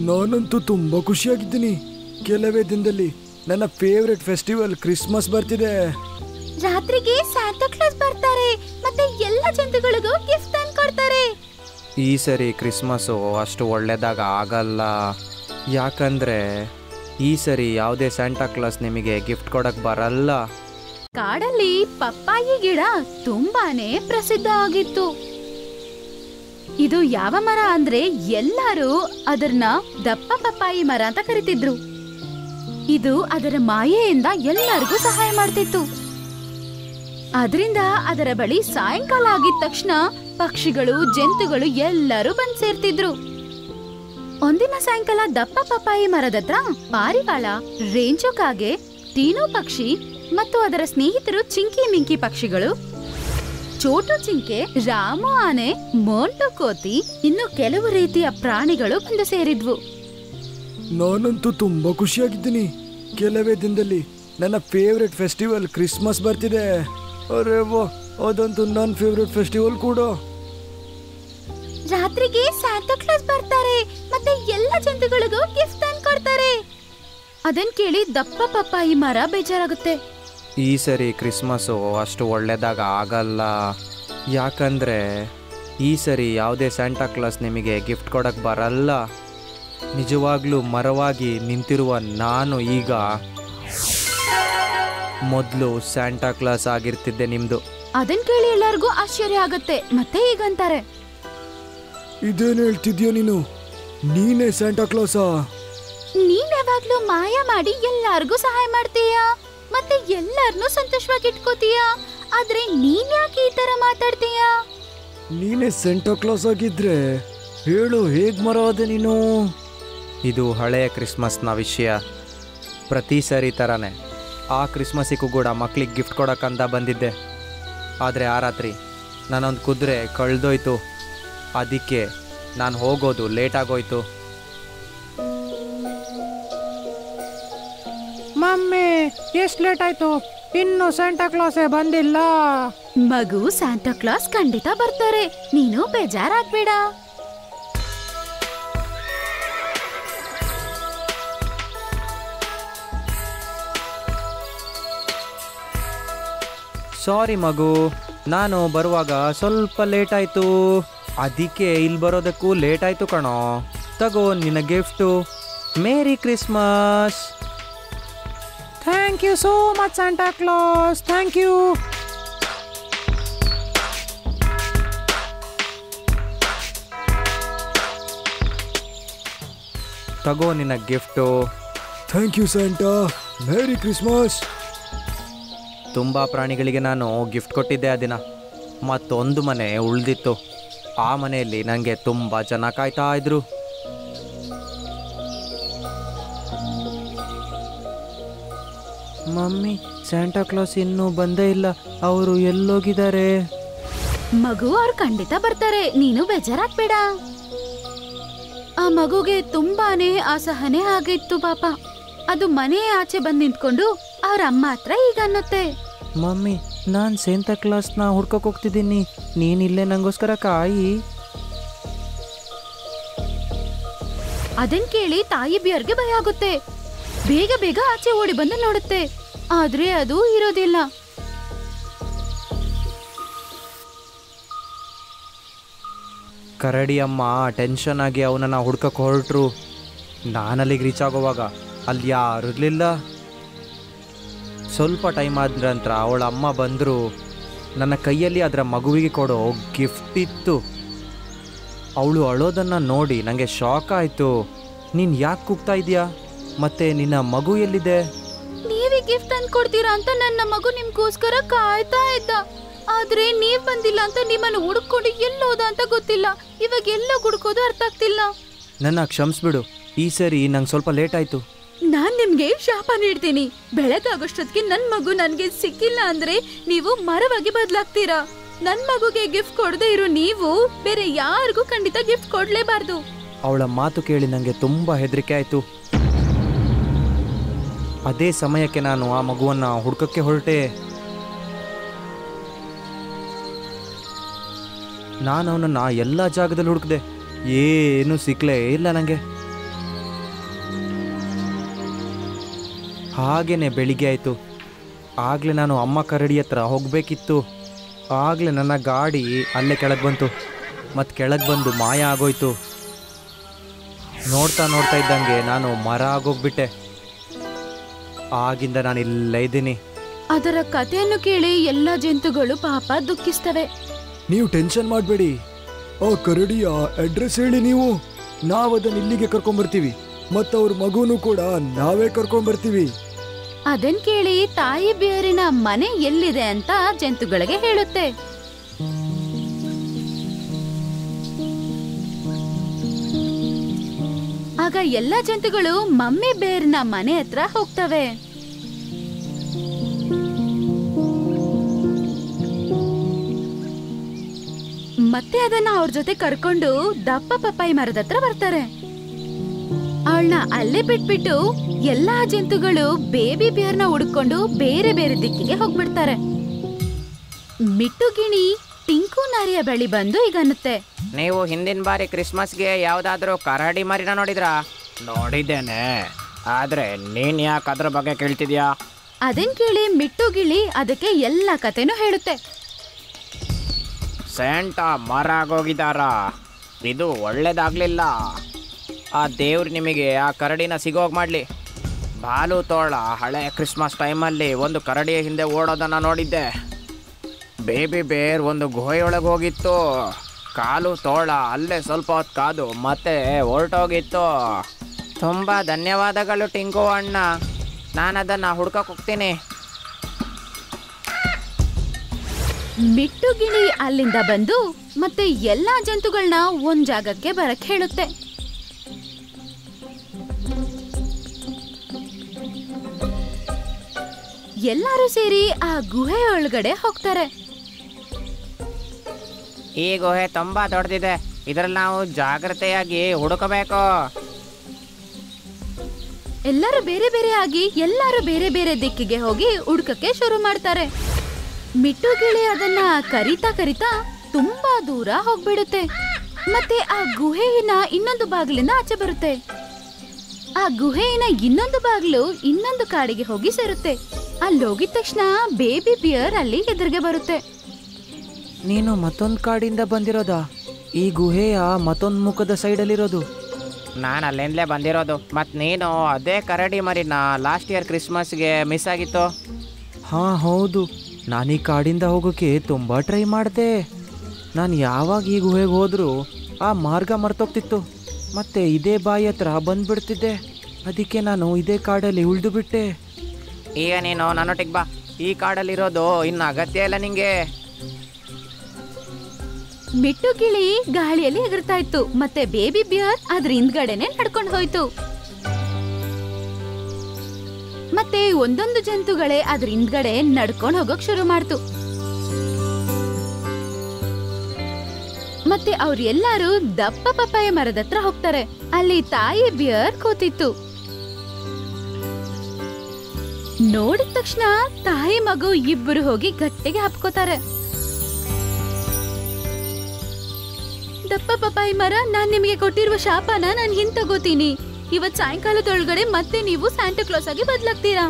ನಾನಂತೂ ತುಂಬಾ ಖುಷಿಯಾಗಿದ್ದೀನಿ. ಕೆಲವೇ ದಿನದಲ್ಲಿ ನನ್ನ ಫೇವ್ರೆಟ್ ಫೆಸ್ಟಿವಲ್ ಕ್ರಿಸ್ಮಸ್ ಬರ್ತಿದೆ. ರಾತ್ರಿಗೆ ಸ್ಯಾಂಟಾ ಕ್ಲಾಸ್ ಬರ್ತಾರೆ ಮತ್ತೆ ಎಲ್ಲ ಜಂತುಗಳಿಗೂ ಗಿಫ್ಟ್ ತಂದು ಕೊಡ್ತಾರೆ. ಈ ಸರಿ ಕ್ರಿಸ್ಮಸ್ಸು ಅಷ್ಟು ಒಳ್ಳೆದಾಗ ಆಗಲ್ಲ, ಯಾಕಂದ್ರೆ ಈ ಸರಿ ಯಾವುದೇ ಸ್ಯಾಂಟಾ ಕ್ಲಾಸ್ ನಿಮಗೆ ಗಿಫ್ಟ್ ಕೊಡಕ್ ಬರಲ್ಲ. ಕಾಡಲ್ಲಿ ಪಪ್ಪಾಯಿ ಗಿಡ ತುಂಬಾನೇ ಪ್ರಸಿದ್ಧ ಆಗಿತ್ತು. ಇದು ಯಾವ ಮರ ಅಂದ್ರೆ ಎಲ್ಲರೂ ಅದನ್ನ ದಪ್ಪ ಪಪ್ಪಾಯಿ ಮರ ಅಂತ ಕರಿತಿದ್ರು. ಇದು ಅದರ ಮಾಯೆಯಿಂದ ಎಲ್ಲರಿಗೂ ಸಹಾಯ ಮಾಡ್ತಿತ್ತು. ಅದರಿಂದ ಅದರ ಬಳಿ ಸಾಯಂಕಾಲ ಆಗಿದ ತಕ್ಷಣ ಪಕ್ಷಿಗಳು ಜಂತುಗಳು ಎಲ್ಲರೂ ಬಂದ್ ಸೇರ್ತಿದ್ರು. ಒಂದಿನ ಸಾಯಂಕಾಲ ದಪ್ಪ ಪಪ್ಪಾಯಿ ಮರದತ್ರ ಪಾರಿವಾಳ, ರೇಂಜೋ ಕಾಗೆ, ಟೀನು ಪಕ್ಷಿ ಮತ್ತು ಅದರ ಸ್ನೇಹಿತರು ಚಿಂಕಿ ಮಿಂಕಿ ಪಕ್ಷಿಗಳು, ಚೋಟು ಜಿಂಕೆ, ರಾಮು ಆನೆ, ಮೋಂಟು ಕೋತಿ, ಇನ್ನು ಕೆಲವು ರೀತಿಯ ಪ್ರಾಣಿಗಳು ಬಂದು ಸೇರಿದ್ವು. ನಾನಂತೂ ತುಂಬಾ ಖುಷಿಯಾಗಿದ್ದೀನಿ. ಕೆಲವೇ ದಿನದಲ್ಲಿ ನನ್ನ ಫೇವ್ರೆಟ್ ಫೆಸ್ಟಿವಲ್ ಕ್ರಿಸ್ಮಸ್ ಬರ್ತಿದೆ. ಅರೆ ವಾ, ಅದಂತೂ ನನ್ನ ಫೇವ್ರೆಟ್ ಫೆಸ್ಟಿವಲ್ ಕೂಡ. ರಾತ್ರಿಗೆ ಸ್ಯಾಂಟಾ ಕ್ಲಾಸ್ ಬರ್ತಾರೆ ಮತ್ತೆ ಎಲ್ಲ ಜಂತುಗಳಿಗೂ ಗಿಫ್ಟ್ ತಂದು ಕೊಡ್ತಾರೆ. ಅದನ್ ಕೇಳಿ ದಪ್ಪ ಪಪ್ಪಾಯಿ ಮರ ಬೇಜಾರಾಗುತ್ತೆ. ಈ ಸರಿ ಕ್ರಿಸ್ಮಸ್ಸು ಅಷ್ಟು ಒಳ್ಳೆದಾಗ ಆಗಲ್ಲ, ಯಾಕಂದ್ರೆ ಈ ಸರಿ ಯಾವುದೇ ಸ್ಯಾಂಟಾ ಕ್ಲಾಸ್ ನಿಮಗೆ ಗಿಫ್ಟ್ ಕೊಡಕ್ ಬರಲ್ಲ. ನಿಜವಾಗ್ಲೂ ಮರವಾಗಿ ನಿಂತಿರುವ ನಾನು ಈಗ ಮೊದಲು ಸ್ಯಾಂಟಾ ಕ್ಲಾಸ್ ಆಗಿರ್ತಿದ್ದೆ ನಿಮ್ದು. ಅದನ್ ಕೇಳಿ ಎಲ್ಲರಿಗೂ ಆಶ್ಚರ್ಯ ಆಗತ್ತೆ. ಮತ್ತೆ ಹೀಗಂತಾರೆ, ಇದೇನು ಹೇಳ್ತಿದ್ಯಾ ನೀನು? ನೀನೇ ಸ್ಯಾಂಟಾ ಕ್ಲಾಸಾ? ನೀನ್ ಯಾವಾಗ್ಲೂ ಮಾಯ ಮಾಡಿ ಎಲ್ಲಾರ್ಗೂ ಸಹಾಯ ಮಾಡ್ತೀಯ ಮತ್ತೆ ಎಲ್ಲಾರ್ನೂ ಸಂತೋಷವಾಗಿ ಇಟ್ಕೋತೀಯ. ಆದ್ರೆ ನೀನ್ ಯಾಕೆ ಈ ತರ ಮಾತಾಡ್ತೀಯ? ನೀನೇ ಸ್ಯಾಂಟಾ ಕ್ಲಾಸ್ ಆಗಿದ್ರೆ ಹೇಳು, ಹೇಗ್ ಮರ ಆದೆ ನೀನು? ಇದು ಹಳೆಯ ಕ್ರಿಸ್ಮಸ್ನ ವಿಷಯ. ಪ್ರತಿ ಸರಿ ಥರನೇ ಆ ಕ್ರಿಸ್ಮಸ್ಸಿಗೂ ಕೂಡ ಮಕ್ಳಿಗೆ ಗಿಫ್ಟ್ ಕೊಡೋಕ್ಕಂತ ಬಂದಿದ್ದೆ. ಆದರೆ ಆ ರಾತ್ರಿ ನಾನೊಂದು ಕುದುರೆ ಕಳೆದೋಯ್ತು. ಅದಕ್ಕೆ ನಾನು ಹೋಗೋದು ಲೇಟಾಗೋಯ್ತು. ಮಮ್ಮಿ, ಎಷ್ಟು ಲೇಟ್ ಆಯ್ತು? ಇನ್ನು ಸ್ಯಾಂಟಾ ಕ್ಲಾಸೇ ಬಂದಿಲ್ಲ. ಮಗು, ಸ್ಯಾಂಟಾ ಕ್ಲಾಸ್ ಖಂಡಿತ ಬರ್ತಾರೆ, ನೀನು ಬೇಜಾರಾಗ್ಬೇಡ. ಸಾರಿ ಮಗು, ನಾನು ಬರುವಾಗ ಸ್ವಲ್ಪ ಲೇಟ್ ಆಯಿತು. ಅದಕ್ಕೆ ಇಲ್ಲಿ ಬರೋದಕ್ಕೂ ಲೇಟ್ ಆಯಿತು ಕಣೋ. ತಗೋ ನಿನ್ನ gift. Merry Christmas. Thank you so much Santa Claus, thank you. ತಗೋ ನಿನ್ನ gift. Thank you Santa, merry Christmas. ತುಂಬ ಪ್ರಾಣಿಗಳಿಗೆ ನಾನು ಗಿಫ್ಟ್ ಕೊಟ್ಟಿದ್ದೆ ಆ ದಿನ. ಮತ್ತೊಂದು ಮನೆ ಉಳಿದಿತ್ತು. ಆ ಮನೆಯಲ್ಲಿ ನನಗೆ ತುಂಬ ಜನ ಕಾಯ್ತಾ ಇದ್ರು. ಮಮ್ಮಿ, ಸ್ಯಾಂಟಾ ಕ್ಲಾಸ್ ಇನ್ನೂ ಬಂದೇ ಇಲ್ಲ, ಅವರು ಎಲ್ಲೋಗಿದ್ದಾರೆ? ಮಗು, ಅವ್ರು ಖಂಡಿತ ಬರ್ತಾರೆ, ನೀನು ಬೇಜಾರಾಗ್ಬೇಡ. ಆ ಮಗುಗೆ ತುಂಬಾನೇ ಅಸಹನೆ ಆಗಿತ್ತು ಪಾಪ. ಅದು ಮನೆ ಆಚೆ ಬಂದು ನಿಂತ್ಕೊಂಡು ಅವ್ರ ಅಮ್ಮ ಹತ್ರ ಈಗ ಅನ್ನುತ್ತೆ, ಮಮ್ಮಿ, ನಾನು ಸ್ಯಾಂಟಾ ಕ್ಲಾಸ್ನ ಹುಡ್ಕೋಕ್ ಹೋಗ್ತಿದ್ದೀನಿ, ನೀನಿಲ್ಲೇ ನಂಗೋಸ್ಕರ ಕಾಯಿ. ಅದನ್ ಕೇಳಿ ತಾಯಿ ಬಿಯರ್ಗೆ ಭಯ ಆಗುತ್ತೆ. ಬೇಗ ಬೇಗ ಆಚೆ ಓಡಿ ಬಂದು ನೋಡುತ್ತೆ, ಆದ್ರೆ ಅದು ಇರೋದಿಲ್ಲ. ಕರಡಿ ಅಮ್ಮ ಟೆನ್ಷನ್ ಆಗಿ ಅವನನ್ನು ಹುಡ್ಕಕ್ಕೆ ಹೊರಟ್ರು. ನಾನಲ್ಲಿಗೆ ರೀಚ್ ಆಗೋವಾಗ ಅಲ್ಲಿ ಯಾರು ಇರಲಿಲ್ಲ. ಸ್ವಲ್ಪ ಟೈಮ್ ಆದ ನಂತರ ಅವಳ ಅಮ್ಮ ಬಂದರು. ನನ್ನ ಕೈಯಲ್ಲಿ ಅದರ ಮಗುವಿಗೆ ಕೊಡೋ ಗಿಫ್ಟ್ ಇತ್ತು. ಅವಳು ಅಳೋದನ್ನು ನೋಡಿ ನನಗೆ ಶಾಕ್ ಆಯಿತು. ನೀನು ಯಾಕೆ ಕೂಗ್ತಾ ಇದೆಯಾ? ಮತ್ತೆ ನಿನ್ನ ಮಗು ಎಲ್ಲಿದೆ? ನೀವೇ ಗಿಫ್ಟ್ ತಂದು ಕೊಡ್ತೀರಾ ಅಂತ ನನ್ನ ಮಗು ನಿಮ್ಗೋಸ್ಕರ ಕಾಯ್ತಾ ಇದ್ದ. ಆದ್ರೆ ನೀವ್ ಬಂದಿಲ್ಲ ಅಂತ ನಿಮ್ಮನ್ನು ಹುಡುಕೊಂಡು ಎಲ್ಲೋದ ಅಂತ ಗೊತ್ತಿಲ್ಲ. ಇವಾಗ ಎಲ್ಲ ಹುಡುಕೋದು ಅರ್ಥ ಆಗ್ತಿಲ್ಲ. ನನ್ನ ಕ್ಷಮಿಸ್ಬಿಡು, ಈ ಸರಿ ನಂಗೆ ಸ್ವಲ್ಪ ಲೇಟ್ ಆಯಿತು. ನಾನ್ ನಿಮ್ಗೆ ಶಾಪ ನೀಡ್ತೀನಿ. ಬೆಳಗಾಗೋಷ್ಟೊತ್ತಿಗೆ ನನ್ ಮಗು ನನ್ಗೆ ಸಿಕ್ಕಿಲ್ಲ ಅಂದ್ರೆ ನೀವು ಮರವಾಗಿ ಬದಲಾಗ್ತೀರಾ. ನನ್ ಮಗುಗೆ ಗಿಫ್ಟ್ ಕೊಡದೆ ಇರೋ ನೀವು ಬೇರೆ ಯಾರಿಗೂ ಖಂಡಿತ ಗಿಫ್ಟ್ ಕೊಡ್ಲೇಬಾರ್ದು. ಅವಳ ಮಾತು ಕೇಳಿ ನನಗೆ ತುಂಬ ಹೆದರಿಕೆ ಆಯಿತು. ಅದೇ ಸಮಯಕ್ಕೆ ನಾನು ಆ ಮಗುವನ್ನು ಹುಡ್ಕಕ್ಕೆ ಹೊರಟೆ. ನಾನು ಅವನನ್ನು ಎಲ್ಲ ಜಾಗದಲ್ಲಿ ಹುಡುಕಿದೆ, ಏನೂ ಸಿಕ್ಕಲೇ ಇಲ್ಲ ನನಗೆ. ಹಾಗೇನೆ ಬೆಳಿಗ್ಗೆ ಆಯಿತು. ಆಗಲೇ ನಾನು ಅಮ್ಮ ಕರಡಿ ಹತ್ರ ಹೋಗಬೇಕಿತ್ತು. ಆಗಲೇ ನನ್ನ ಗಾಡಿ ಅಲ್ಲೇ ಕೆಳಗೆ ಬಂತು ಮತ್ತು ಕೆಳಗೆ ಬಂದು ಮಾಯ ಆಗೋಯ್ತು. ನೋಡ್ತಾ ನೋಡ್ತಾ ಇದ್ದಂಗೆ ನಾನು ಮರ ಆಗೋಗ್ಬಿಟ್ಟೆ. ಆಗಿಂದ ನಾನು ಇಲ್ಲೇ ಇದ್ದೀನಿ. ಅದರ ಕಥೆಯನ್ನು ಕೇಳಿ ಎಲ್ಲ ಜಂತುಗಳು ಪಾಪ ದುಃಖಿಸ್ತವೆ. ನೀವು ಟೆನ್ಷನ್ ಮಾಡಬೇಡಿ. ಆ ಕರಡಿಯ ಅಡ್ರೆಸ್ ಹೇಳಿ, ನೀವು ನಾವದನ್ನ ಇಲ್ಲಿಗೆ ಕರ್ಕೊಂಡ್ಬರ್ತೀವಿ. ಮತ್ತು ಅವ್ರ ಮಗುನು ಕೂಡ ನಾವೇ ಕರ್ಕೊಂಡ್ಬರ್ತೀವಿ. ಅದನ್ ಕೇಳಿ ತಾಯಿ ಬಿಯರಿನ ಮನೆ ಎಲ್ಲಿದೆ ಅಂತ ಜಂತುಗಳಿಗೆ ಹೇಳುತ್ತೆ. ಆಗ ಎಲ್ಲ ಜಂತುಗಳು ಮಮ್ಮಿ ಬೇರ್ನ ಮನೆ ಹತ್ರ ಹೋಗ್ತವೆ. ಮತ್ತೆ ಅದನ್ನ ಅವ್ರ ಜೊತೆ ಕರ್ಕೊಂಡು ದಪ್ಪ ಪಪ್ಪಾಯಿ ಮರದ ಹತ್ರ ಬರ್ತಾರೆ. ಅವಳನ್ನ ಅಲ್ಲೇ ಬಿಟ್ಬಿಟ್ಟು ಎಲ್ಲಾ ಜಂತುಗಳು ಬೇಬಿ ಬಿಯರ್ನ ಹುಡುಕೊಂಡು ಬೇರೆ ಬೇರೆ ದಿಕ್ಕಿಗೆ ಹೋಗ್ಬಿಡ್ತಾರೆ. ಮಿಟ್ಟು ಗಿಣಿ ಟಿಂಕು ನಾರಿಯ ಬಳಿ ಬಂದು ಈಗನ್ನುತ್ತೆ, ನೀವು ಹಿಂದಿನ ಬಾರಿ ಕ್ರಿಸ್ಮಸ್ಗೆ ಯಾವುದಾದ್ರೂ ಕರಡಿ ಮರಿನ ನೋಡಿದ್ರಾ? ನೋಡಿದ್ದೇನೆ, ಆದರೆ ನೀನು ಯಾಕೆ ಅದ್ರ ಬಗ್ಗೆ ಕೇಳ್ತಿದ್ಯಾ? ಅದನ್ ಕೇಳಿ ಮಿಟ್ಟು ಗಿಳಿ ಅದಕ್ಕೆ ಎಲ್ಲ ಕತೆನೂ ಹೇಳುತ್ತೆ. ಸ್ಯಾಂಟಾ ಮರ ಆಗೋಗಿದಾರಾ? ಇದು ಒಳ್ಳೇದಾಗ್ಲಿಲ್ಲ. ಆ ದೇವ್ರು ನಿಮಗೆ ಆ ಕರಡಿನ ಸಿಗೋಗಿ ಮಾಡಲಿ. ಬಾಲು ತೋಳ ಹಳೆ ಕ್ರಿಸ್ಮಸ್ ಟೈಮಲ್ಲಿ ಒಂದು ಕರಡಿಯ ಹಿಂದೆ ಓಡೋದನ್ನು ನೋಡಿದ್ದೆ. ಬೇಬಿ ಬೇರ್ ಒಂದು ಗುಹೆಯೊಳಗೆ ಹೋಗಿತ್ತು. ಕಾಲು ತೋಳ ಅಲ್ಲೇ ಸ್ವಲ್ಪ ಹೊತ್ತು ಕಾದು ಮತ್ತೆ ಹೊರಟೋಗಿತ್ತು. ತುಂಬ ಧನ್ಯವಾದಗಳು ಟಿಂಕು ಅಣ್ಣ, ನಾನು ಅದನ್ನು ಹುಡ್ಕಕ್ಕೆ ಹೋಗ್ತೀನಿ. ಮಿಟ್ಟು ಗಿಳಿ ಅಲ್ಲಿಂದ ಬಂದು ಮತ್ತೆ ಎಲ್ಲಾ ಜಂತುಗಳನ್ನ ಒಂದ್ ಜಾಗಕ್ಕೆ ಬರಕ್ ಹೇಳುತ್ತೆ. ಎಲ್ಲರೂ ಸೇರಿ ಆ ಗುಹೆ ಒಳಗಡೆ ಹೋಗ್ತಾರೆ. ಈ ಗುಹೆ ತುಂಬ ದೊಡ್ಡದಿದೆ, ಇದರಲ್ಲಿ ನಾವು ಜಾಗ್ರತೆಯಾಗಿ ಹುಡುಕಬೇಕು. ಎಲ್ಲರೂ ಬೇರೆ ಬೇರೆ ಆಗಿ ಎಲ್ಲರೂ ಬೇರೆ ಬೇರೆ ದಿಕ್ಕಿಗೆ ಹೋಗಿ ಹುಡುಕಕ್ಕೆ ಶುರು ಮಾಡ್ತಾರೆ. ಮಿಟ್ಟು ಗಿಳಿ ಅದನ್ನ ಕರಿತಾ ಕರಿತಾ ತುಂಬಾ ದೂರ ಹೋಗ್ಬಿಡುತ್ತೆ. ಮತ್ತೆ ಆ ಗುಹೆಯಿನ ಇನ್ನೊಂದು ಬಾಗಿಲಿಂದ ಆಚೆ ಬರುತ್ತೆ. ಆ ಗುಹೆಯಿನ ಇನ್ನೊಂದು ಬಾಗಿಲು ಇನ್ನೊಂದು ಕಾಡಿಗೆ ಹೋಗಿ ಸೇರುತ್ತೆ. ಅಲ್ಲಿ ಹೋಗಿದ ತಕ್ಷಣ ಬೇಬಿ ಬಿಯರ್ ಅಲ್ಲಿ ಎದುರಿಗೆ ಬರುತ್ತೆ. ನೀನು ಮತ್ತೊಂದು ಕಾಡಿಂದ ಬಂದಿರೋದಾ? ಈ ಗುಹೆಯ ಮತ್ತೊಂದು ಮುಖದ ಸೈಡಲ್ಲಿರೋದು? ನಾನು ಅಲ್ಲಿಂದಲೇ ಬಂದಿರೋದು. ಮತ್ತು ನೀನು ಅದೇ ಕರಡಿ ಮರಿನ ಲಾಸ್ಟ್ ಇಯರ್ ಕ್ರಿಸ್ಮಸ್ಗೆ ಮಿಸ್ ಆಗಿತ್ತು. ಹಾಂ ಹೌದು, ನಾನು ಈ ಕಾಡಿಂದ ಹೋಗೋಕ್ಕೆ ತುಂಬ ಟ್ರೈ ಮಾಡಿದೆ. ನಾನು ಯಾವಾಗ ಈ ಗುಹೆಗೆ ಹೋದರೂ ಆ ಮಾರ್ಗ ಮರ್ತೋಗ್ತಿತ್ತು. ಮತ್ತು ಇದೇ ಬಾಯಿ ಹತ್ರ ಬಂದುಬಿಡ್ತಿದ್ದೆ. ಅದಕ್ಕೆ ನಾನು ಇದೇ ಕಾಡಲ್ಲಿ ಉಳಿದು ಬಿಟ್ಟೆ. ಈಗ ನೀನು ನನ್ನೊಟ್ಟಿಗೆ ಬಾ. ಈ ಕಾಡಲ್ಲಿರೋದು ಇನ್ನು ಅಗತ್ಯ ಇಲ್ಲ ನಿಂಗೆ. ಮಿಟ್ಟು ಗಿಳಿ ಗಾಳಿಯಲ್ಲಿ ಎಗರ್ತಾ ಇತ್ತು. ಮತ್ತೆ ಬೇಬಿ ಬಿಯರ್ ಅದ್ರ ಹಿಂದ್ಗಡೆನೆ ನಡ್ಕೊಂಡು ಹೋಯ್ತು. ಮತ್ತೆ ಒಂದೊಂದು ಜಂತುಗಳೇ ಅದ್ರ ಹಿಂದ್ಗಡೆ ನಡ್ಕೊಂಡು ಹೋಗೋಕ್ ಶುರು ಮಾಡ್ತು. ಮತ್ತೆ ಅವ್ರೆಲ್ಲಾರು ದಪ್ಪ ಪಪ್ಪಾಯ ಮರದ ಹತ್ರ ಹೋಗ್ತಾರೆ. ಅಲ್ಲಿ ತಾಯಿ ಬಿಯರ್ ಕೂತಿತ್ತು. ನೋಡಿದ ತಕ್ಷಣ ತಾಯಿ ಮಗು ಇಬ್ಬರು ಹೋಗಿ ಗಟ್ಟಿಗೆ ಹಪ್ಕೋತಾರೆ. ದಪ್ಪ ಪಪ್ಪಾಯಿ ಮರ, ನಾನ್ ನಿಮಗೆ ಕೊಟ್ಟಿರುವ ಶಾಪನ ನಾನು ಹಿಂತಗೋತೀನಿ. ಇವತ್ ಸಾಯಂಕಾಲದೊಳಗಡೆ ಮತ್ತೆ ನೀವು ಸ್ಯಾಂಟಾ ಕ್ಲಾಸ್ ಆಗಿ ಬದಲಾಗ್ತೀರಾ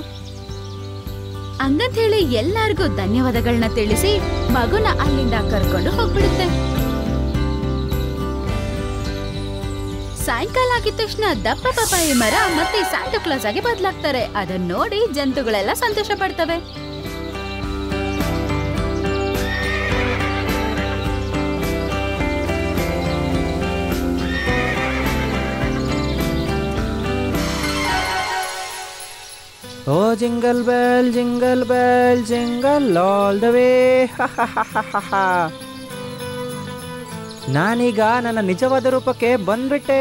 ಹಂಗಂತ ಹೇಳಿ ಎಲ್ಲಾರ್ಗೂ ಧನ್ಯವಾದಗಳನ್ನ ತಿಳಿಸಿ ಮಗುನ ಅಲ್ಲಿಂದ ಕರ್ಕೊಂಡು ಹೋಗ್ಬಿಡುತ್ತೆ. ಸಾಯಂಕಾಲ ಆಗಿದ ತಕ್ಷಣ ದಪ್ಪ ಪಪ್ಪಾಯಿ ಮರ ಮತ್ತೆ ಸ್ಯಾಂಟಾ ಕ್ಲಾಸ್ ಆಗಿ ಬದಲಾಗ್ತಾರೆ. ಅದನ್ನ ನೋಡಿ ಜಂತುಗಳೆಲ್ಲ ಸಂತೋಷ ಪಡ್ತವೆ. Oh jingle bell jingle bell jingle all the way. ನಾನೀಗ ನನ್ನ ನಿಜವಾದ ರೂಪಕ್ಕೆ ಬಂದ್ಬಿಟ್ಟೆ.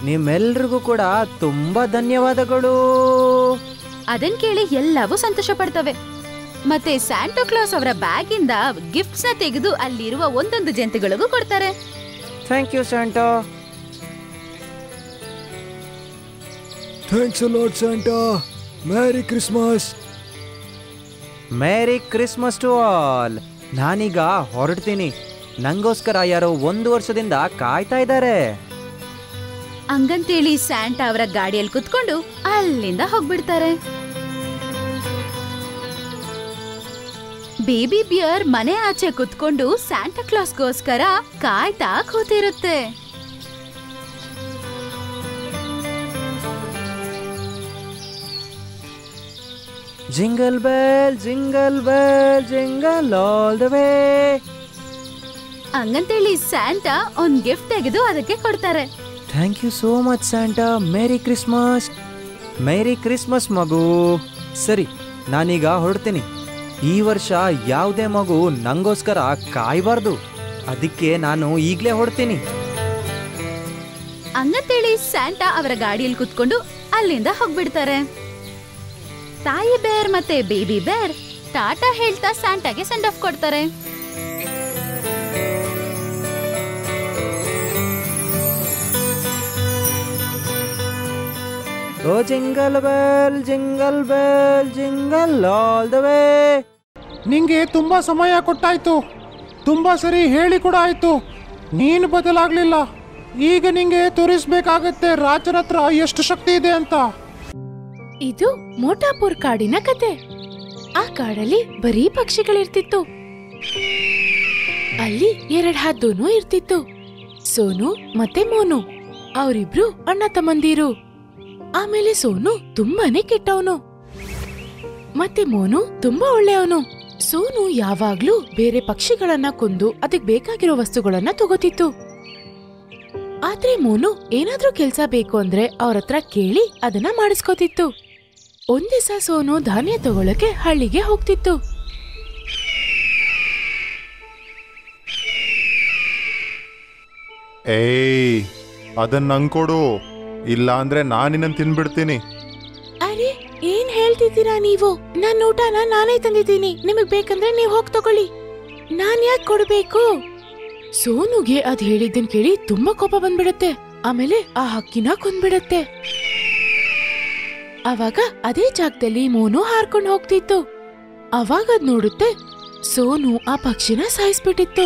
ನಿಮ್ಮೆಲ್ರಿಗೂ ಕೂಡ ತುಂಬಾ ಧನ್ಯವಾದಗಳು. ಅದನ್ ಕೇಳಿ ಎಲ್ಲವೂ ಸಂತೋಷ ಪಡ್ತವೆ. ಮತ್ತೆ ಸ್ಯಾಂಟಾ ಕ್ಲಾಸ್ ಅವರ ಬ್ಯಾಗ್ ಇಂದ ಗಿಫ್ಟ್ಸ್ ನ ತೆಗೆದು ಅಲ್ಲಿರುವ ಒಂದೊಂದು ಜಂತುಗಳಿಗೂ ಕೊಡ್ತಾರೆ. Thank you Santa. Thanks a lot Santa. Merry Christmas. Merry Christmas to all. ನಾನೀಗ ಹೊರಡ್ತೀನಿ. ನಂಗೋಸ್ಕರ ಯಾರೋ 1 ವರ್ಷದಿಂದ ಕಾಯ್ತಾ ಇದ್ದಾರೆ. ಹಂಗಂತೇಳಿ ಸ್ಯಾಂಟಾ ಅವರ ಗಾಡಿಯಲ್ಲಿ ಕುತ್ಕೊಂಡು ಅಲ್ಲಿಂದ ಹೋಗ್ಬಿಡ್ತಾರೆ. ಬೇಬಿ ಬಿಯರ್ ಮನೆ ಆಚೆ ಕುತ್ಕೊಂಡು ಸ್ಯಾಂಟಾ ಕ್ಲಾಸ್ಗೋಸ್ಕರ ಕಾಯ್ತಾ ಕೂತಿರುತ್ತೆ. Jingle bell jingle bell jingle all the way. ಹಂಗಂತೇಳಿ ಸ್ಯಾಂಟಾ ಒಂದ್ ಗಿಫ್ಟ್ ತೆಗೆದು ಅದಕ್ಕೆ ಕೊಡ್ತಾರೆ. Thank you so much Santa. Merry Christmas. Merry Christmas ಮಗು. ಸರಿ, ನಾನೀಗ ಹೊರಡ್ತೀನಿ. ಈ ವರ್ಷ ಯಾವುದೇ ಮಗು ನಂಗೋಸ್ಕರ ಕಾಯಬಾರ್ದು, ಅದಕ್ಕೆ ನಾನು ಈಗಲೇ ಹೊರಡ್ತೀನಿ. ಹಂಗಂತೇಳಿ ಸ್ಯಾಂಟಾ ಅವರ ಗಾಡಿಯಲ್ಲಿ ಕುತ್ಕೊಂಡು ಅಲ್ಲಿಂದ ಹೋಗ್ಬಿಡ್ತಾರೆ. ತಾಯಿ ಬೇರ್ ಮತ್ತೆ ಬೇಬಿ ಬೇರ್ ಟಾಟಾ ಹೇಳ್ತಾ ಸ್ಯಾಂಟಾಗೆ ಸೆಂಡ್ ಆಫ್ ಕೊಡ್ತಾರೆ. Oh jingle bell jingle bell jingle all the way. ನಿಂಗೆ ತುಂಬಾ ಸಮಯ ಕೊಟ್ಟಾಯ್ತು, ತುಂಬಾ ಸರಿ ಹೇಳಿ ಕೂಡ ಆಯ್ತು, ನೀನು ಬದಲಾಗ್ಲಿಲ್ಲ. ಈಗ ನಿಂಗೆ ತೋರಿಸ್ಬೇಕಾಗತ್ತೆ ರಾಜನ ಹತ್ರ ಎಷ್ಟು ಶಕ್ತಿ ಇದೆ ಅಂತ. ಇದು ಮೋಟಾಪುರ್ ಕಾಡಿನ ಕತೆ. ಆ ಕಾಡಲ್ಲಿ ಬರೀ ಪಕ್ಷಿಗಳಿರ್ತಿತ್ತು. ಅಲ್ಲಿ 2 ಹದ್ದೂನು ಇರ್ತಿತ್ತು, ಸೋನು ಮತ್ತೆ ಮೋನು. ಅವರಿಬ್ರು ಅಣ್ಣ ತಮ್ಮಂದಿರು. ಆಮೇಲೆ ಸೋನು ತುಂಬಾನೇ ಕೆಟ್ಟವನು, ಮತ್ತೆ ಮೋನು ತುಂಬಾ ಒಳ್ಳೆಯವನು. ಸೋನು ಯಾವಾಗ್ಲೂ ಬೇರೆ ಪಕ್ಷಿಗಳನ್ನ ಕೊಂದು ಅದಕ್ಕೆ ಬೇಕಾಗಿರೋ ವಸ್ತುಗಳನ್ನ ತಗೋತಿತ್ತು. ಆದ್ರೆ ಮೋನು ಏನಾದ್ರೂ ಕೆಲ್ಸ ಬೇಕು ಅಂದ್ರೆ ಅವ್ರ ಹತ್ರ ಕೇಳಿ ಅದನ್ನ ಮಾಡಿಸ್ಕೋತಿತ್ತು. ಒಂದಿವ್ಸ ಸೋನು ಧಾನ್ಯ ತಗೊಳಕ್ಕೆ ಹಳ್ಳಿಗೆ ಹೋಗ್ತಿತ್ತು. ಏಯ್, ಅದನ್ನ ನಂಗ್ ಕೊಡು, ಇಲ್ಲ ಅಂದ್ರೆ ನಾನಿನ್ನ ತಿನ್ಬಿಡ್ತೀನಿ. ಅರೆ, ಏನ್ ಹೇಳ್ತಿದ್ದೀರಾ ನೀವು? ನನ್ನ ಊಟನ ನಾನೇ ತಂದಿದ್ದೀನಿ, ನಿಮಗ್ ಬೇಕಂದ್ರೆ ನೀವ್ ಹೋಗ್ ತಗೊಳ್ಳಿ. ನಾನ್ ಯಾಕೆ ಕೊಡ್ಬೇಕು? ಸೋನುಗೆ ಅದ್ ಹೇಳಿದ್ದನ್ ಕೇಳಿ ತುಂಬಾ ಕೋಪ ಬಂದ್ಬಿಡತ್ತೆ. ಆಮೇಲೆ ಆ ಹಕ್ಕಿನ ಕೊಂದ್ಬಿಡತ್ತೆ. ಅವಾಗ ಅದೇ ಜಾಗದಲ್ಲಿ ಮೋನು ಹಾರ್ಕೊಂಡು ಹೋಗ್ತಿತ್ತು. ಅವಾಗ ಅದ್ ನೋಡುತ್ತೆ, ಸೋನು ಆ ಪಕ್ಷಿನ ಸಾಯಿಸ್ಬಿಟ್ಟಿತ್ತು.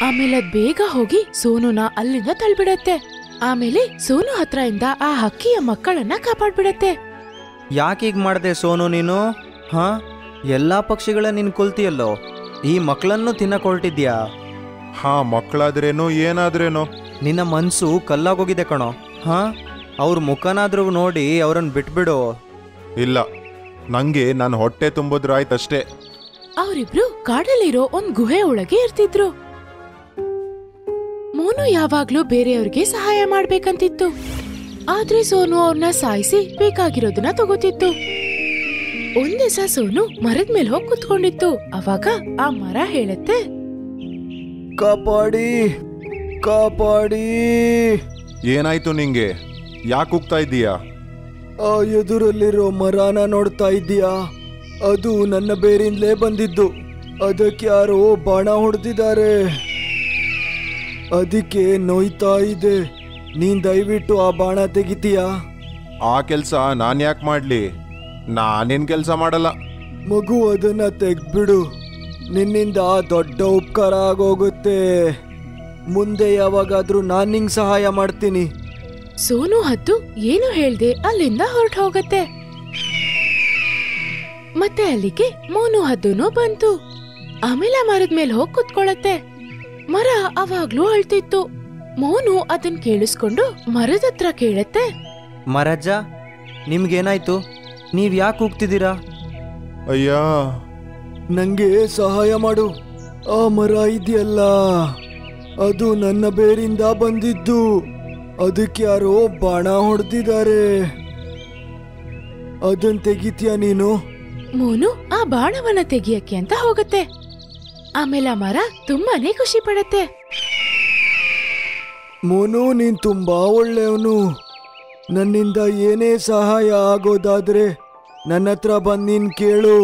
ಆಮೇಲೆ ಅದ್ ಬೇಗ ಹೋಗಿ ಸೋನುನ ಅಲ್ಲಿಂದ ತಳ್ಬಿಡತ್ತೆ. ಆಮೇಲೆ ಸೋನು ಹತ್ರ ಇಂದ ಆ ಹಕ್ಕಿಯ ಮಕ್ಕಳನ್ನ ಕಾಪಾಡ್ಬಿಡತ್ತೆ. ಯಾಕೀಗ ಮಾಡ್ದೆ ಸೋನು ನೀನು? ಹಾ, ಎಲ್ಲಾ ಪಕ್ಷಿಗಳ ನೀನು ಕೊಲ್ತಿಯಲ್ಲೋ, ಈ ಮಕ್ಕಳನ್ನು ತಿನ್ನಕ್ ಹೊರಟಿದ್ಯಾ? ಹಾ, ಮಕ್ಕಳಾದ್ರೇನು ಏನಾದ್ರೇನು, ನಿನ್ನ ಮನ್ಸು ಕಲ್ಲಾಗೋಗಿದೆ ಕಣೋ. ಹಾ, ಅವ್ರ ಮುಖನಾದ್ರೂ ನೋಡಿ ಅವ್ರನ್ನ ಬಿಟ್ಬಿಡು. ಇಲ್ಲ, ನಂಗೆ ನನ್ನ ಹೊಟ್ಟೆ ತುಂಬಿದ್ರಾಯ್ತಷ್ಟೇ. ಅವರಿಬ್ರು ಕಾಡಲ್ಲಿರೋ ಒಂದ್ ಗುಹೆ ಒಳಗೆ ಇರ್ತಿದ್ರು. ಮೋನು ಯಾವಾಗ್ಲೂ ಬೇರೆಯವ್ರಿಗೆ ಸಹಾಯ ಮಾಡ್ಬೇಕಂತಿತ್ತು, ಆದ್ರೆ ಸೋನು ಅವ್ರನ್ನ ಸಾಯಿಸಿ ಬೇಕಾಗಿರೋದನ್ನ ತಗೋತಿತ್ತು. ಒಂದಿವ್ಸ ಸೋನು ಮರದ ಮೇಲೆ ಹೋಗಿ ಕುತ್ಕೊಂಡಿತ್ತು. ಅವಾಗ ಆ ಮರ ಹೇಳುತ್ತೆ, ಕಾಪಾಡಿ ಕಾಪಾಡಿ. ಏನಾಯ್ತು ನಿಂಗೆ? ಯಾಕೆ ಹೋಗ್ತಾ ಇದ್ದೀಯಾ? ಆ ಎದುರಲ್ಲಿರೋ ಮರನ ನೋಡ್ತಾ ಇದ್ದೀಯಾ? ಅದು ನನ್ನ ಬೇರಿಂದಲೇ ಬಂದಿದ್ದು. ಅದಕ್ಕೆ ಯಾರೋ ಬಾಣ ಹೊಡೆದಿದ್ದಾರೆ, ಅದಕ್ಕೆ ನೋಯ್ತಾ ಇದೆ. ನೀನ್ ದಯವಿಟ್ಟು ಆ ಬಾಣ ತೆಗಿತೀಯಾ? ಆ ಕೆಲ್ಸ ನಾನ್ ಯಾಕೆ ಮಾಡ್ಲಿ? ನಾನೇನ್ ಕೆಲ್ಸ ಮಾಡಲ್ಲ. ಮಗು, ಅದನ್ನ ತೆಗ್ಬಿಡು. ನಿನ್ನಿಂದ ದೊಡ್ಡ ಉಪಕಾರ ಆಗೋಗುತ್ತೆ. ಮುಂದೆ ಯಾವಾಗಾದ್ರೂ ನಾನ್ ನಿಂಗ್ ಸಹಾಯ ಮಾಡ್ತೀನಿ. ಸೋನು ಹದ್ದು ಏನು ಹೇಳ್ದೆ ಅಲ್ಲಿಂದ ಹೊರಟು ಹೋಗತ್ತೆ. ಮತ್ತೆ ಅಲ್ಲಿಗೆ ಮೋನು ಹದ್ದುನು ಬಂತು. ಆಮೇಲೆ ಮರದ ಮೇಲೆ ಹೋಗಿ ಕುತ್ಕೊಳತ್ತೆ. ಮರ ಅವಾಗ್ಲೂ ಅಳ್ತಿತ್ತು. ಮೋನು ಅದನ್ ಕೇಳಿಸ್ಕೊಂಡು ಮರದ ಹತ್ರ ಕೇಳತ್ತೆ, ಮರಜ್ಜ, ನಿಮ್ಗೇನಾಯ್ತು? ನೀವ್ ಯಾಕೆ ಹೋಗ್ತಿದ್ದೀರಾ? ಅಯ್ಯ, ನಂಗೆ ಸಹಾಯ ಮಾಡು. ಆ ಮರ ಇದೆಯಲ್ಲ, ಅದು ನನ್ನ ಬೇರಿಂದ ಬಂದಿದ್ದು. ಅದಕ್ಕೆ ಯಾರೋ ಬಾಣ ಹೊಡೆದಿದ್ದಾರೆ. ಅದನ್ ತೆಗಿತೀಯ ನೀನು? ಮೋನು ಆ ಬಾಣವನ್ನ ತೆಗಿಯಕ್ಕೆ ಅಂತ ಹೋಗತ್ತೆ. ಆಮೇಲೆ ಆ ಮರ ತುಂಬಾನೇ ಖುಷಿ ಪಡತ್ತೆ. ಮೋನು, ನೀನ್ ತುಂಬಾ ಒಳ್ಳೆಯವನು. ನನ್ನಿಂದ ಏನೇ ಸಹಾಯ ಆಗೋದಾದ್ರೆ ನನ್ನ ಹತ್ರ ಬಂದ್ ನೀನ್ ಕೇಳು.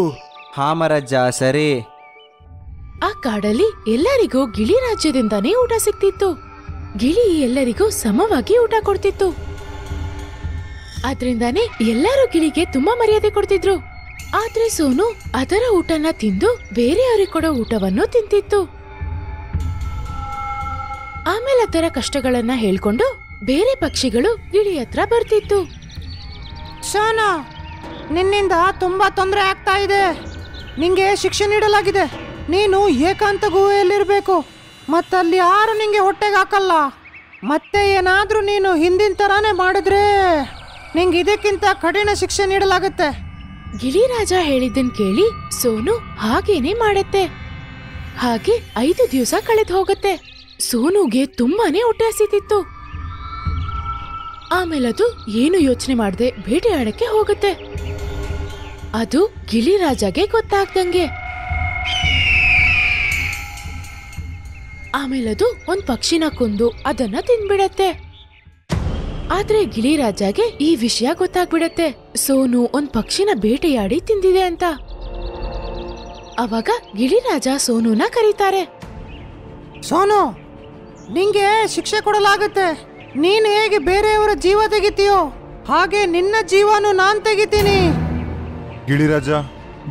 ಹಾ ಮರಜ್ಜ, ಸರಿ. ಆ ಕಾಡಲ್ಲಿ ಎಲ್ಲರಿಗೂ ಗಿಳಿ ರಾಜ್ಯದಿಂದಾನೇ ಊಟ ಸಿಕ್ತಿತ್ತು. ಗಿಳಿ ಎಲ್ಲರಿಗೂ ಸಮವಾಗಿ ಊಟ ಕೊಡ್ತಿತ್ತು. ಆದ್ರಿಂದಾನೇ ಎಲ್ಲರೂ ಗಿಳಿಗೆ ತುಂಬಾ ಮರ್ಯಾದೆ ಕೊಡ್ತಿದ್ರು. ಆದ್ರೆ ಸೋನು ಅದರ ಊಟನ ತಿಂದು ಬೇರೆಯವರಿಗೆ ಕೊಡೋ ಊಟವನ್ನು ತಿಂತಿತ್ತು. ಆಮೇಲೆ ಅದರ ಕಷ್ಟಗಳನ್ನ ಹೇಳ್ಕೊಂಡು ಬೇರೆ ಪಕ್ಷಿಗಳು ಗಿಳಿ ಹತ್ರ ಬರ್ತಿತ್ತು. ಸೋನು, ನಿನ್ನಿಂದ ತುಂಬಾ ತೊಂದರೆ ಆಗ್ತಾ ಇದೆ. ನಿಂಗೆ ಶಿಕ್ಷೆ ನೀಡಲಾಗಿದೆ. ನೀನು ಏಕಾಂತ ಗುಹೆಯಲ್ಲಿರಬೇಕು. ಮತ್ತಲ್ಲಿ ಯಾರು ನಿಂಗೆ ಹೊಟ್ಟೆಗೆ ಹಾಕಲ್ಲ. ಮತ್ತೆ ಏನಾದ್ರೂ ನೀನು ಹಿಂದಿನ ತರಾನೇ ಮಾಡಿದ್ರೆ ನಿಂಗೆ ಇದಕ್ಕಿಂತ ಕಠಿಣ ಶಿಕ್ಷೆ ನೀಡಲಾಗುತ್ತೆ. ಗಿಳಿರಾಜ ಹೇಳಿದ್ದನ್ ಕೇಳಿ ಸೋನು ಹಾಗೇನೆ ಮಾಡತ್ತೆ. ಹಾಗೆ 5 ದಿವಸ ಕಳೆದು ಹೋಗತ್ತೆ. ಸೋನುಗೆ ತುಂಬಾನೇ ಹೊಟ್ಟೆ ಹಸಿತಿತ್ತು. ಆಮೇಲದು ಏನು ಯೋಚನೆ ಮಾಡದೆ ಬೇಟೆಯಾಡಕ್ಕೆ ಹೋಗುತ್ತೆ. ಅದು ಗಿಳಿರಾಜಗೆ ಗೊತ್ತಾಗ್ದಂಗೆ. ಆಮೇಲದು ಒಂದ್ ಪಕ್ಷಿನ ಕೊಂದು ಅದನ್ನ ತಿನ್ಬಿಡತ್ತೆ. ಆದ್ರೆ ಗಿಳಿರಾಜಗೆ ಈ ವಿಷಯ ಗೊತ್ತಾಗ್ಬಿಡತ್ತೆ, ಸೋನು ಒಂದ್ ಪಕ್ಷಿನ ಬೇಟೆಯಾಡಿ ತಿಂದಿದೆ ಅಂತ. ಅವಾಗ ಗಿಳಿರಾಜ ಸೋನುನ ಕರೀತಾರೆ. ಸೋನು, ನಿಂಗೆ ಶಿಕ್ಷೆ ಕೊಡಲಾಗುತ್ತೆ. ನೀನು ಹೇಗೆ ಬೇರೆಯವರ ಜೀವ ತೆಗಿತೀಯೋ ಹಾಗೆ ನಿನ್ನ ಜೀವನು ನಾನ್ ತೆಗಿತೀನಿ. ಗಿಳಿರಾಜ,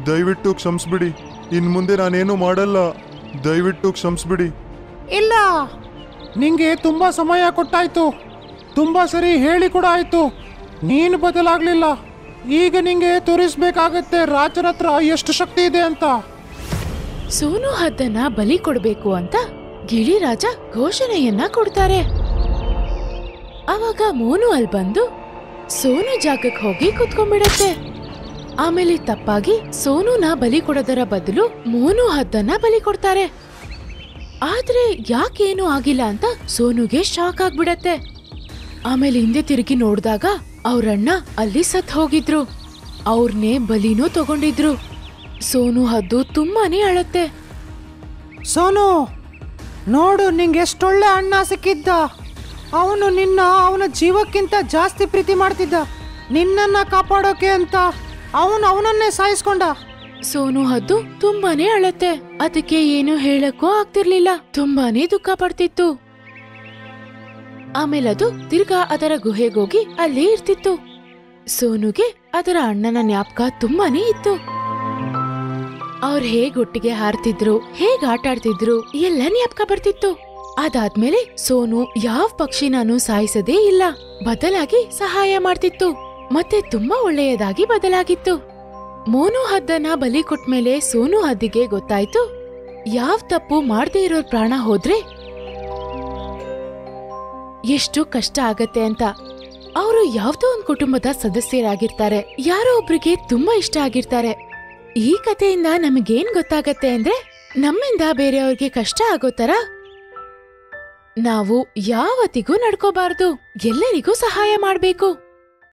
ದಯವಿಟ್ಟು ಕ್ಷಮಿಸ್ಬಿಡಿ. ಇನ್ ಮುಂದೆ ನಾನೇನು ಮಾಡಲ್ಲ. ದಯವಿಟ್ಟು ಕ್ಷಮಿಸ್ಬಿಡಿ. ಇಲ್ಲ, ನಿಂಗೆ ತುಂಬಾ ಸಮಯ ಕೊಟ್ಟಾಯ್ತು. ತುಂಬಾ ಸರಿ ಹೇಳಿ ಕೂಡ ಆಯ್ತು. ನೀನು ಬದಲಾಗ್ಲಿಲ್ಲ. ಈಗ ನಿಂಗೆ ತೋರಿಸ್ಬೇಕಾಗತ್ತೆ ರಾಜನ ಹತ್ರ ಎಷ್ಟು ಶಕ್ತಿ ಇದೆ ಅಂತ. ಸೋನು ಹದ್ದನ್ನ ಬಲಿ ಕೊಡ್ಬೇಕು ಅಂತ ಗಿಳಿರಾಜ ಘೋಷಣೆಯನ್ನ ಕೊಡ್ತಾರೆ. ಅವಾಗ ಮೋನು ಅಲ್ಲಿ ಬಂದು ಸೋನು ಜಾಗಕ್ಕೆ ಹೋಗಿ ಕುತ್ಕೊಂಡ್ಬಿಡತ್ತೆ. ಆಮೇಲೆ ತಪ್ಪಾಗಿ ಸೋನುನ ಬಲಿ ಕೊಡೋದರ ಬದಲು ಮೋನು ಹದ್ದನ್ನ ಬಲಿ ಕೊಡ್ತಾರೆ. ಆದ್ರೆ ಯಾಕೇನು ಆಗಿಲ್ಲ ಅಂತ ಸೋನುಗೆ ಶಾಕ್ ಆಗ್ಬಿಡತ್ತೆ. ಆಮೇಲೆ ಹಿಂದೆ ತಿರುಗಿ ನೋಡಿದಾಗ ಅವ್ರಣ್ಣ ಅಲ್ಲಿ ಸತ್ ಹೋಗಿದ್ರು. ಅವ್ರನ್ನೇ ಬಲಿನೂ ತಗೊಂಡಿದ್ರು. ಸೋನು ಹದ್ದು ತುಂಬಾನೇ ಅಳತ್ತೆ. ಸೋನು, ನೋಡು, ನಿಂಗೆ ಎಷ್ಟೊಳ್ಳೆ ಅಣ್ಣ ಸಿಕ್ಕಿದ್ದ. ಅವನು ಅವನ ಜೀವಕ್ಕಿಂತ ಜಾಸ್ತಿ ಪ್ರೀತಿ ಮಾಡ್ತಿದ್ದ. ನಿನ್ನನ್ನ ಕಾಪಾಡೋಕೆ ಅಂತ ಅವನನ್ನೇ ಸಾಯಿಸ್ಕೊಂಡ. ಸೋನು ಹದ್ದು ತುಂಬಾನೇ ಅಳತ್ತೆ. ಅದಕ್ಕೆ ಏನು ಹೇಳಕ್ಕೂ ಆಗ್ತಿರ್ಲಿಲ್ಲ. ತುಂಬಾನೇ ದುಃಖ ಪಡ್ತಿತ್ತು. ಆಮೇಲದು ತಿರ್ಗಾ ಅದರ ಗುಹೆಗೋಗಿ ಅಲ್ಲೇ ಇರ್ತಿತ್ತು. ಸೋನುಗೆ ಅದರ ಅಣ್ಣನ ಜ್ಞಾಪಕ ತುಂಬಾನೇ ಇತ್ತು. ಅವ್ರು ಹೇಗ್ ಒಟ್ಟಿಗೆ ಹಾರ್ತಿದ್ರು, ಹೇಗ್ ಆಟಾಡ್ತಿದ್ರು ಎಲ್ಲ ಜ್ಞಾಪಕ ಬರ್ತಿತ್ತು. ಅದಾದ್ಮೇಲೆ ಸೋನು ಯಾವ ಪಕ್ಷಿನಾನು ಸಾಯಿಸದೇ ಇಲ್ಲ, ಬದಲಾಗಿ ಸಹಾಯ ಮಾಡ್ತಿತ್ತು. ಮತ್ತೆ ತುಂಬಾ ಒಳ್ಳೆಯದಾಗಿ ಬದಲಾಗಿತ್ತು. ಮೋನು ಹದ್ದನ್ನ ಬಲಿ ಕೊಟ್ಮೇಲೆ ಸೋನು ಹದ್ದಿಗೆ ಗೊತ್ತಾಯ್ತು, ಯಾವ್ ತಪ್ಪು ಮಾಡದೇ ಇರೋ ಪ್ರಾಣ ಹೋದ್ರೆ ಎಷ್ಟು ಕಷ್ಟ ಆಗತ್ತೆ ಅಂತ. ಅವರು ಯಾವ್ದೋ ಒಂದ್ ಕುಟುಂಬದ ಸದಸ್ಯರಾಗಿರ್ತಾರೆ. ಯಾರೋ ಒಬ್ರಿಗೆ ತುಂಬಾ ಇಷ್ಟ ಆಗಿರ್ತಾರೆ. ಈ ಕಥೆಯಿಂದ ನಮಗೇನ್ ಗೊತ್ತಾಗತ್ತೆ ಅಂದ್ರೆ, ನಮ್ಮಿಂದ ಬೇರೆಯವ್ರಿಗೆ ಕಷ್ಟ ಆಗೋ ತರ ನಾವು ಯಾವತ್ತಿಗೂ ನಡ್ಕೋಬಾರ್ದು. ಎಲ್ಲರಿಗೂ ಸಹಾಯ ಮಾಡ್ಬೇಕು.